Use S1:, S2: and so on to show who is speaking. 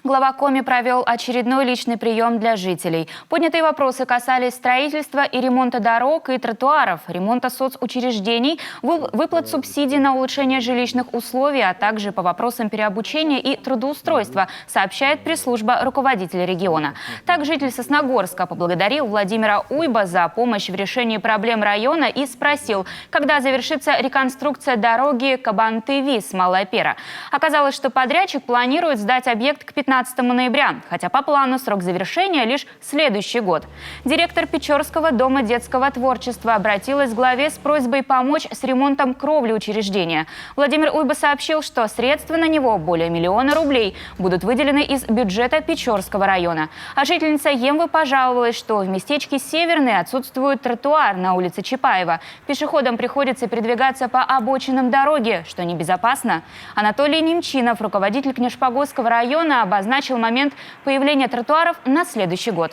S1: Глава Коми провел очередной личный прием для жителей. Поднятые вопросы касались строительства и ремонта дорог и тротуаров, ремонта соцучреждений, выплат субсидий на улучшение жилищных условий, а также по вопросам переобучения и трудоустройства, сообщает пресс-служба руководителя региона. Так, житель Сосногорска поблагодарил Владимира Уйба за помощь в решении проблем района и спросил, когда завершится реконструкция дороги Кабанты-Вис, Малая Пера. Оказалось, что подрядчик планирует сдать объект к 15 ноября, хотя по плану срок завершения лишь следующий год. Директор Печорского дома детского творчества обратилась к главе с просьбой помочь с ремонтом кровли учреждения. Владимир Уйба сообщил, что средства на него, более 1 000 000 рублей, будут выделены из бюджета Печорского района. А жительница Емвы пожаловалась, что в местечке Северный отсутствует тротуар на улице Чапаева. Пешеходам приходится передвигаться по обочинам дороги, что небезопасно. Анатолий Немчинов, руководитель Книжпогосского района, обозначил момент появления тротуаров на следующий год.